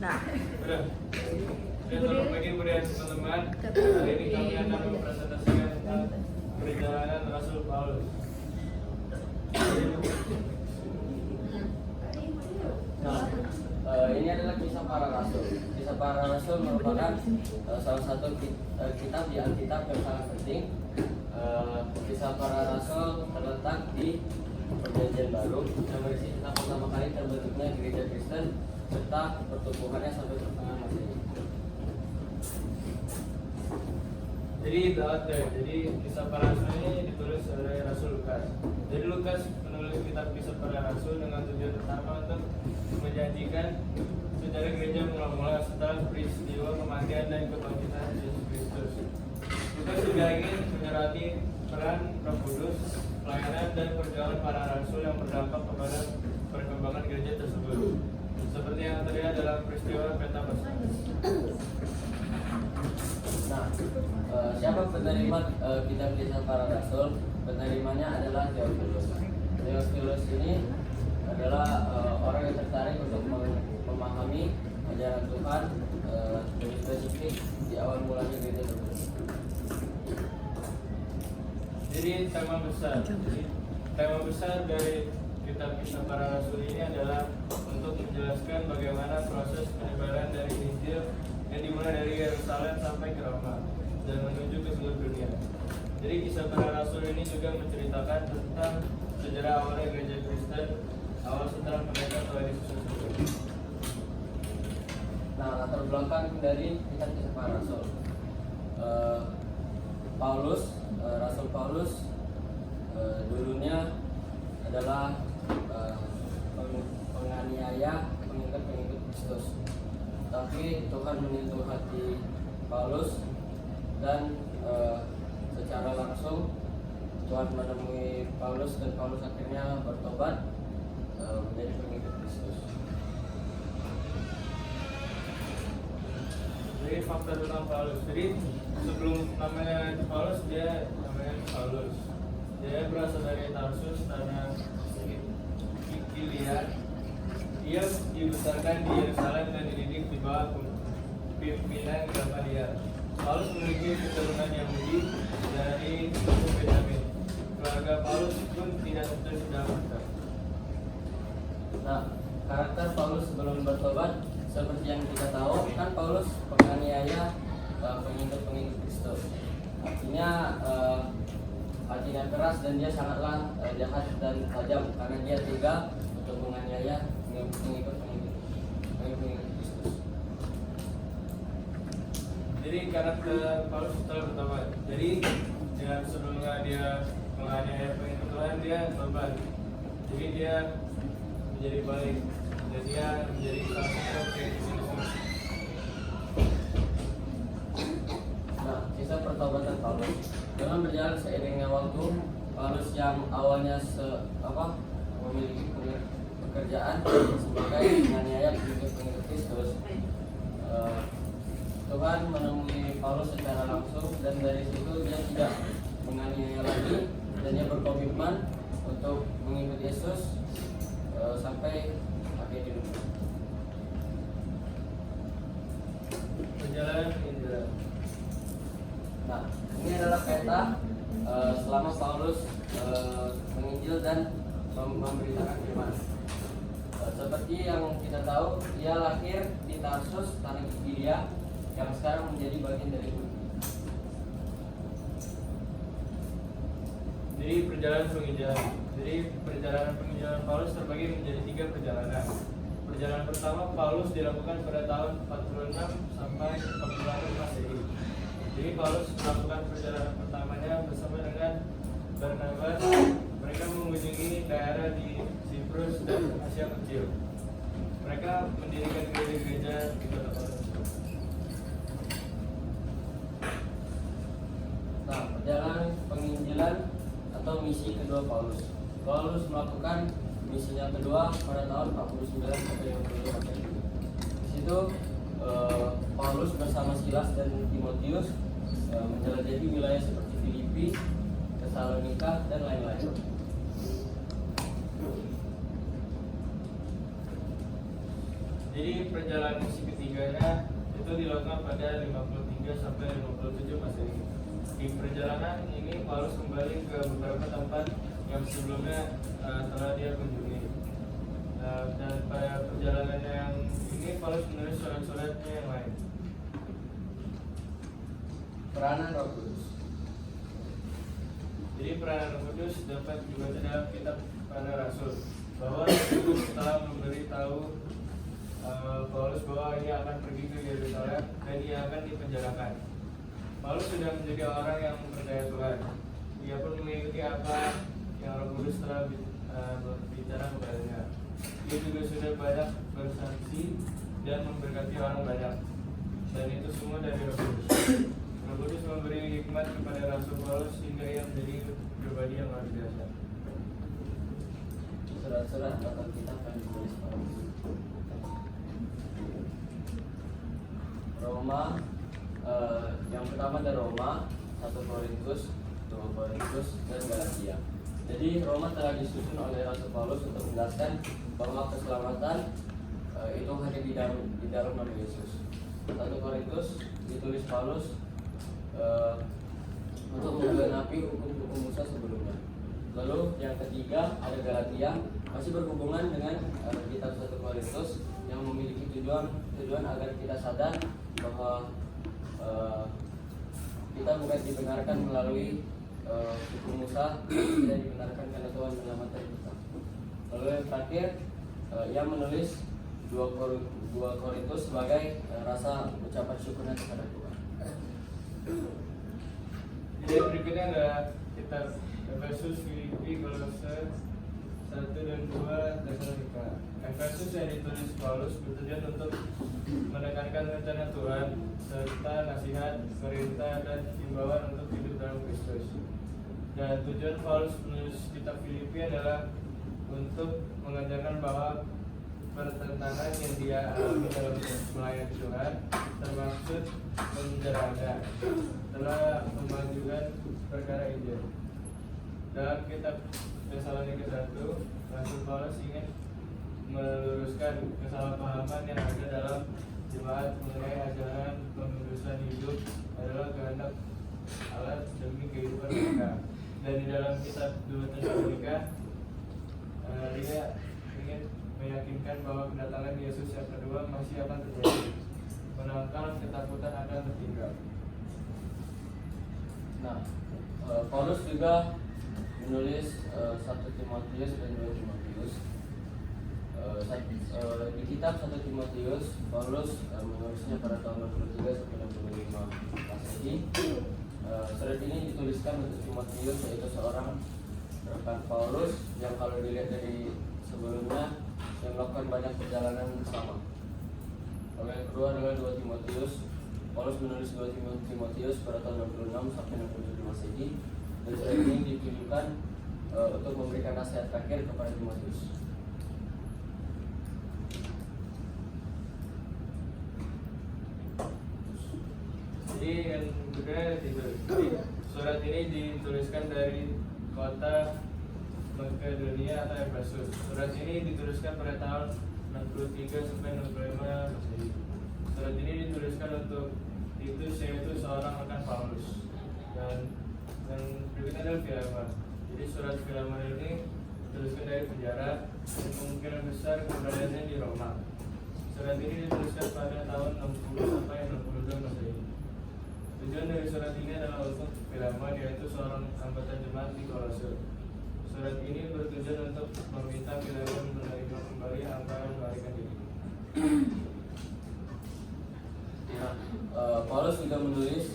Nah, Udah. Selamat pagi buat teman-teman. Hari ini kami akan mempresentasikan tentang perjalanan Rasul Paulus. Nah, ini adalah kisah para rasul. Kisah para rasul merupakan salah satu kitab di Alkitab yang sangat penting. Kisah para rasul terletak di Perjanjian Baru yang berisi tentang pertama kali terbentuknya gereja Kristen serta pertumbuhannya sampai pertengahan Masehi. Jadi kisah para rasul ini ditulis oleh Rasul Lukas. Jadi Lukas menulis kitab kisah para rasul dengan tujuan pertama untuk menjanjikan sejarah gereja mula-mula setelah peristiwa kematian dan kebangkitan Yesus Kristus. Lukas juga ingin menyerati peran Roh Kudus, pelayanan dan perjuangan para rasul yang berdampak kepada perkembangan gereja tersebut, seperti yang terlihat dalam peristiwa Pentakosta. Nah, siapa penerima kitab kisah para rasul? Penerimanya adalah Theophilus. Theophilus ini adalah orang yang tertarik untuk memahami ajaran Tuhan, lebih spesifik di awal mulanya gereja tersebut. Jadi tema besar dari kitab kisah para rasul ini adalah untuk menjelaskan bagaimana proses penyebaran dari Injil yang dimulai dari Yerusalem sampai ke Roma dan menuju ke seluruh dunia. Jadi kisah para rasul ini juga menceritakan tentang sejarah awalnya gereja Kristen awal setelah mereka Tuhan Yesus tersebut. Nah, latar belakang dari kitab kisah para rasul. Rasul Paulus dulunya adalah penganiaya pengikut Kristus. Tapi Tuhan menyentuh hati Paulus dan secara langsung Tuhan menemui Paulus dan Paulus akhirnya bertobat menjadi pengikut Kristus. Jadi fakta tentang Paulus. Jadi sebelum namanya Paulus dia namanya Paulus. Dia berasal dari Tarsus, tanah Kilikia. Dia dibesarkan di Yerusalem dan dididik di bawah pimpinan Gamaliel. Paulus memiliki keturunan Yahudi dari suku Benyamin. Keluarga Paulus pun tidak tentu sudah mantap. Nah, karakter Paulus sebelum bertobat seperti yang kita tahu kan Paulus penganiaya pengikut Kristus. Artinya hatinya keras dan dia sangatlah jahat dan tajam karena dia tega untuk menganiaya pengikut Kristus. Jadi karakter Paulus setelah bertobat. Jadi sebelumnya dia menganiaya pengikut Tuhan, dia bertobat. Jadi dia menjadi baik dan dia menjadi salah satu pengikut Kristus. Nah, kisah pertobatan Paulus dengan berjalan seiringnya waktu, Paulus yang awalnya memiliki pekerjaan sebagai penganiaya pengikut Kristus, Tuhan menemui Paulus secara langsung dan dari situ dia tidak menganiaya lagi dan dia berkomitmen untuk mengikuti Yesus sampai akhir hidup. Perjalanan Indra. Nah, ini adalah peta selama Paulus menginjil dan memberitakan firman. Seperti yang kita tahu, dia lahir di Tarsus, tanah Kilikia, yang sekarang menjadi bagian dari Turki. Jadi perjalanan penginjilan Paulus terbagi menjadi 3 perjalanan. Perjalanan pertama Paulus dilakukan pada tahun 46 sampai 48 Masehi. Jadi Paulus melakukan perjalanan pertamanya bersama dengan Barnabas. Mereka mengunjungi daerah di Siprus dan Asia Kecil. Mereka mendirikan gereja-gereja di kota-kota tersebut. Nah, perjalanan penginjilan atau misi kedua Paulus. Paulus melakukan misinya kedua pada tahun 49 sampai 52 Masehi. Di situ Paulus bersama Silas dan Timotius menjelajahi wilayah seperti Filipi, Tesalonika dan lain-lain. Jadi perjalanan misi ketiganya itu dilakukan pada 53 sampai 57 Masehi. Di perjalanan ini Paulus kembali ke beberapa tempat yang sebelumnya telah dia kunjungi. Dan pada perjalanan yang ini Paulus menulis surat-suratnya yang lain. Peranan Roh Kudus. Jadi peranan Roh Kudus dapat dibaca dalam kitab para rasul, bahwa Roh Kudus telah memberitahu Paulus bahwa ia akan pergi ke Yerusalem dan ia akan dipenjarakan. Paulus sudah menjadi orang yang percaya Tuhan. Ia pun mengikuti apa yang Roh Kudus telah berbicara kepadanya. Ia juga sudah banyak bersaksi dan memberkati orang banyak. Dan itu semua dari Roh Kudus. Roh Kudus memberi hikmat kepada Rasul Paulus sehingga ia menjadi pribadi yang luar biasa. Surat-surat atau kitab yang ditulis Paulus. Roma, yang pertama dari Roma, 1 Korintus, 2 Korintus, dan Galatia. Jadi Roma telah disusun oleh Rasul Paulus untuk menjelaskan bahwa keselamatan itu hanya di dalam nama Yesus. 1 Korintus ditulis Paulus untuk menggenapi hukum-hukum Musa sebelumnya. Lalu yang ketiga ada Galatia, masih berhubungan dengan kitab 1 Korintus yang memiliki tujuan agar kita sadar bahwa kita bukan dibenarkan melalui hukum Musa, tidak dibenarkan karena Tuhan menyelamatkan kita. Lalu yang terakhir ia menulis 2 Korintus sebagai rasa ucapan syukurnya kepada Tuhan. Jadi berikutnya ada kitab Efesus, Filipi, Kolose 1 dan 2, Tesalonika. Efesus yang ditulis Paulus bertujuan untuk menekankan rencana Tuhan serta nasihat, perintah, dan himbauan untuk hidup dalam Kristus. Dan tujuan Paulus menulis kitab Filipi adalah untuk mengajarkan bahwa pertentangan yang dia alami dalam melayani Tuhan termaksud penjaraannya telah memajukan perkara Injil. Dalam kitab Tesalonika 1, Rasul Paulus ingin meluruskan kesalahpahaman yang ada dalam jemaat mengenai ajaran pengudusan hidup adalah kehendak Allah demi kehidupan mereka. Dan di dalam kitab 2 Tesalonika dia ingin meyakinkan bahwa kedatangan Yesus yang kedua masih akan terjadi, menangkal ketakutan akan tertinggal. Nah, Paulus juga menulis 1 Timotius dan 2 Timotius. Di kitab 1 Timotius, Paulus menulisnya pada tahun 63 sampai 65 Masehi. Surat ini dituliskan untuk Timotius, yaitu seorang rekan Paulus yang kalau dilihat dari sebelumnya yang melakukan banyak perjalanan bersama. Lalu yang kedua adalah 2 Timotius. Paulus menulis 2 Timotius pada tahun 66 sampai 67 Masehi. Dan surat ini ditujukan untuk memberikan nasihat terakhir kepada Timotius. Jadi yang kedua surat ini dituliskan dari kota Makedonia atau Efesus. Surat ini dituliskan pada tahun 63 sampai 65 Masehi. Surat ini dituliskan untuk Titus, yaitu seorang rekan Paulus. Dan berikutnya adalah Filemon. Jadi surat Filemon ini dituliskan dari penjara dan kemungkinan besar keberadaannya di Roma. Surat ini dituliskan pada tahun 60 sampai 62 Masehi. Tujuan dari surat ini adalah untuk Filemon, yaitu seorang anggota jemaat di Kolose. Surat ini bertujuan untuk meminta Filemon menerima kembali apa yang melarikan diri. Paulus juga menulis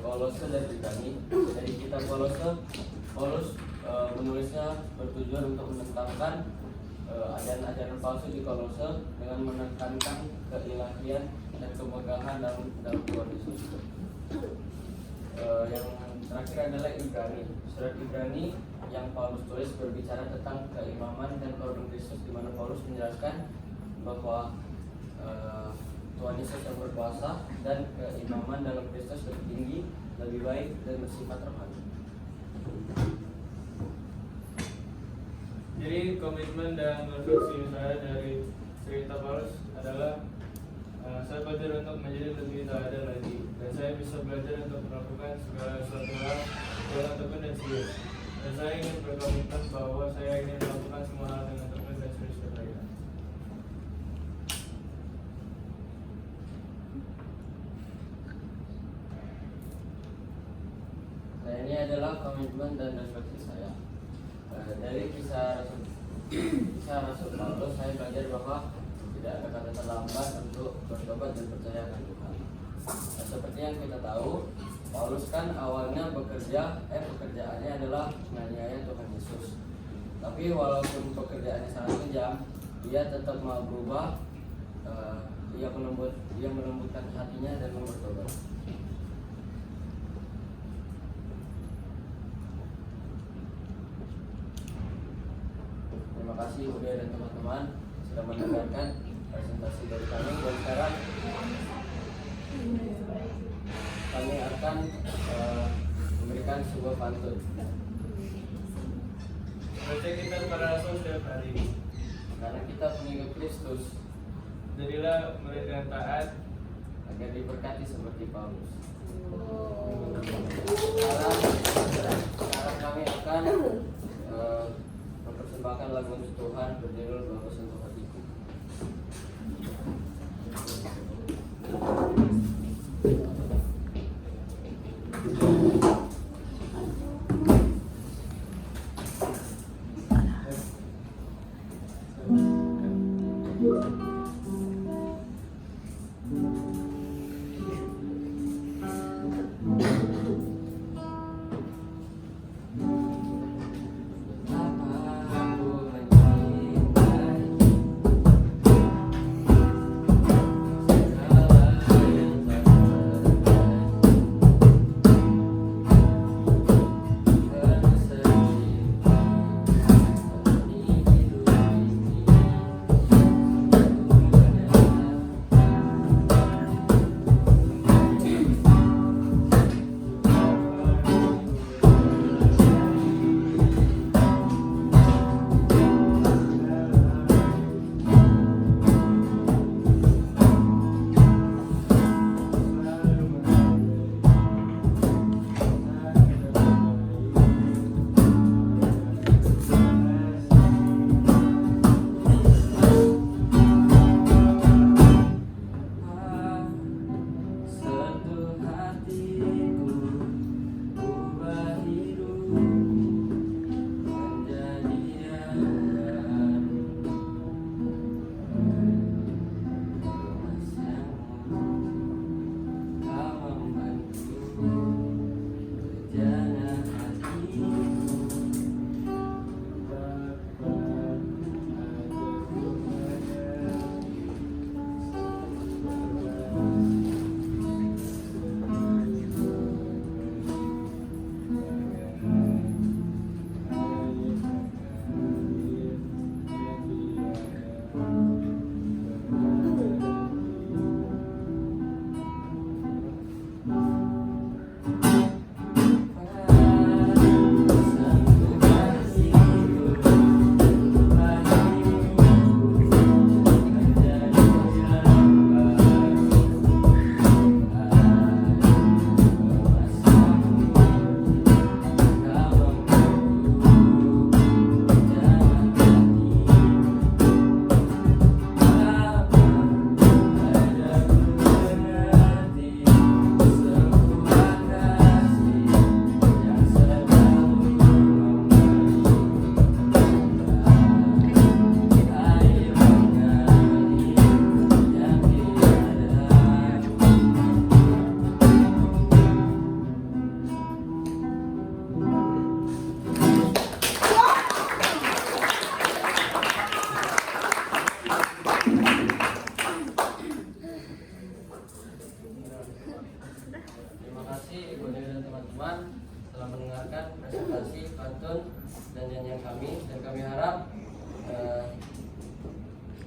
Kolose dan Ibrani. Dari kitab Kolose, Paulus menulisnya bertujuan untuk menentangkan ajaran-ajaran palsu di Kolose dengan menekankan keilahian dan kemegahan dalam Tuhan Yesus. Yang terakhir adalah Ibrani. Surat Ibrani yang Paulus tulis berbicara tentang keimaman dan korban Kristus, di mana Paulus menjelaskan bahwa Tuhan Yesus yang berkuasa dan keimaman dalam Kristus lebih tinggi, lebih baik, dan bersifat rohani. Jadi komitmen dan konstruksi saya dari cerita Paulus adalah saya belajar untuk menjadi lebih teladan lagi, dan saya bisa belajar untuk melakukan segala sesuatu hal dengan tekun dan serius. Dan saya ingin berkomitmen bahwa saya ingin melakukan semua hal dengan tekun dan serius berkaitan. Nah, ini adalah komitmen dan refleksi saya. Dari kisah Rasul Paulus, saya belajar bahwa tidak ada kata terlambat untuk bertobat dan percaya akan Tuhan. Nah, seperti yang kita tahu, Paulus kan awalnya pekerjaannya adalah menganiaya Tuhan Yesus. Tapi walaupun pekerjaannya sangat kejam, dia tetap mau berubah. Ia melembutkan hatinya dan mau bertobat. Terima kasih Ude dan teman-teman sudah mendengarkan presentasi dari kami. Dan sekarang kami akan memberikan sebuah pantun. Baca kitab para rasul setiap hari. Karena kita pengikut Kristus, Jadilah murid yang taat agar diberkati seperti Paulus. Sekarang kami akan mempersembahkan lagu untuk Tuhan berjudul Bawa Sentuh Hatiku.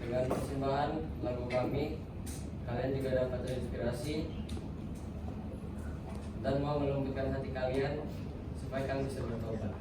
Dengan persembahan lagu kami, kalian juga dapat terinspirasi dan mau melembutkan hati kalian supaya kalian bisa bertobat.